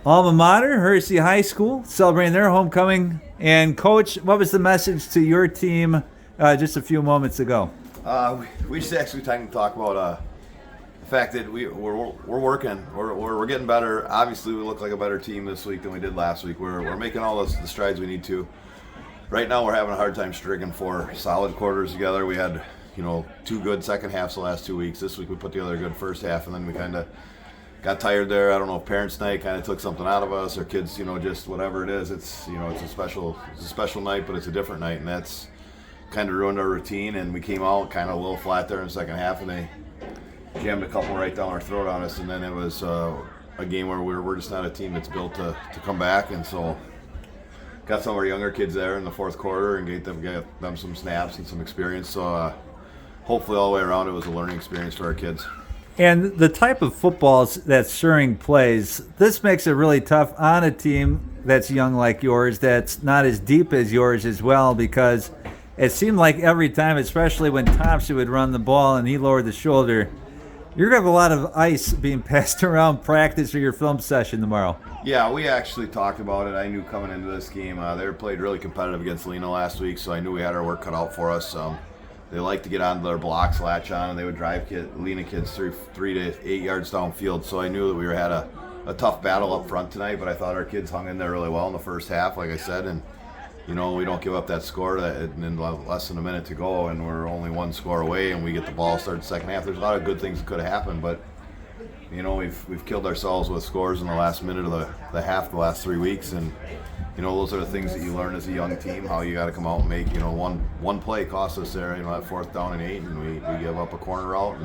alma mater, Hersey High School, celebrating their homecoming. And Coach, what was the message to your team just a few moments ago? We just actually time to talk about the fact that we're working, we're getting better. Obviously, we look like a better team this week than we did last week. We're making all the strides we need to. Right now, we're having a hard time stringing 4 solid quarters together. We had 2 good second halves the last 2 weeks. This week we put together a good first half, and then we kind of got tired there. I don't know if parents' night kind of took something out of us, or kids, just whatever it is. It's it's a special night, but it's a different night, and that's kind of ruined our routine. And we came out kind of a little flat there in the second half, and they jammed a couple right down our throat on us. And then it was a game where we're just not a team that's built to come back, and so got some of our younger kids there in the fourth quarter and get them some snaps and some experience. So hopefully all the way around it was a learning experience for our kids. And the type of footballs that Suring plays, this makes it really tough on a team that's young like yours, that's not as deep as yours as well, because it seemed like every time, especially when Thompson would run the ball and he lowered the shoulder, you're going to have a lot of ice being passed around practice or your film session tomorrow. Yeah, we actually talked about it. I knew coming into this game, they played really competitive against Lena last week, so I knew we had our work cut out for us. They like to get onto their blocks, latch on, and they would drive Lena kids through 3 to 8 yards downfield. So I knew that we had a tough battle up front tonight, but I thought our kids hung in there really well in the first half, like I said, and we don't give up that score in less than a minute to go, and we're only 1 score away, and we get the ball started the second half. There's a lot of good things that could have happened, but we've killed ourselves with scores in the last minute of the half the last 3 weeks, and those are the things that you learn as a young team, how you got to come out and make one play cost us there, that 4th down and 8, and we give up a corner route,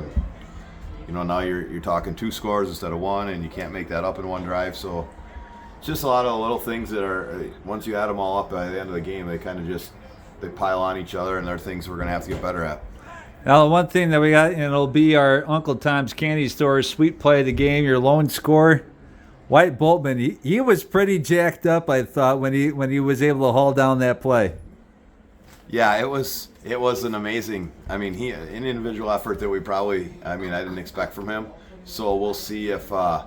and now you're talking 2 scores instead of 1, and you can't make that up in 1 drive. So it's just a lot of little things that are, once you add them all up by the end of the game, they kind of they pile on each other, and they're things we're going to have to get better at. Now, one thing that we got, and it'll be our Uncle Tom's Candy Store sweet play of the game, your lone scorer, White Boltman. He was pretty jacked up, I thought, when he was able to haul down that play. Yeah, it was an amazing. an individual effort that I didn't expect from him. So we'll see if by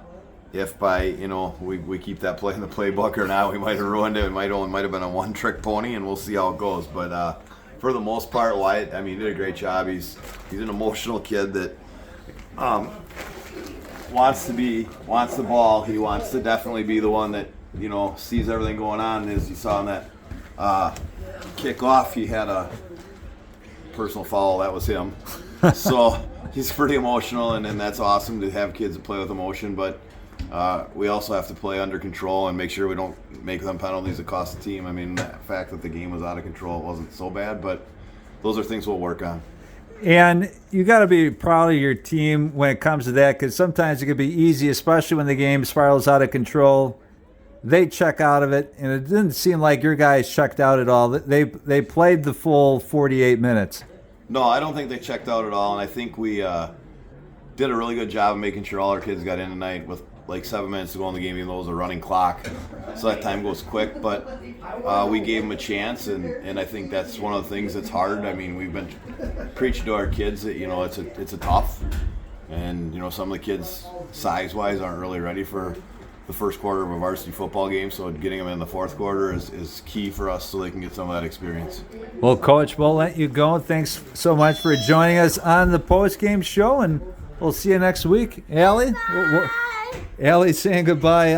we keep that play in the playbook or not. We might have ruined it. It might have been a one-trick pony, and we'll see how it goes. But for the most part, Wyatt, he did a great job. He's an emotional kid that wants the ball. He wants to definitely be the one that sees everything going on. As you saw in that kickoff, he had a personal foul. That was him. So he's pretty emotional, and that's awesome to have kids that play with emotion. But we also have to play under control and make sure we don't make them penalties that cost the team. The fact that the game was out of control, it wasn't so bad, but those are things we'll work on. And you got to be proud of your team when it comes to that, because sometimes it can be easy, especially when the game spirals out of control. They check out of it, and it didn't seem like your guys checked out at all. They played the full 48 minutes. No, I don't think they checked out at all, and I think we did a really good job of making sure all our kids got in tonight with like 7 minutes to go in the game, even though it was a running clock. So that time goes quick, but we gave them a chance, and I think that's one of the things that's hard. We've been preaching to our kids that, it's a tough, and, some of the kids size-wise aren't really ready for the first quarter of a varsity football game, so getting them in the fourth quarter is key for us so they can get some of that experience. Well, Coach, we'll let you go. Thanks so much for joining us on the post-game show, and we'll see you next week. Allie? Allie's saying goodbye.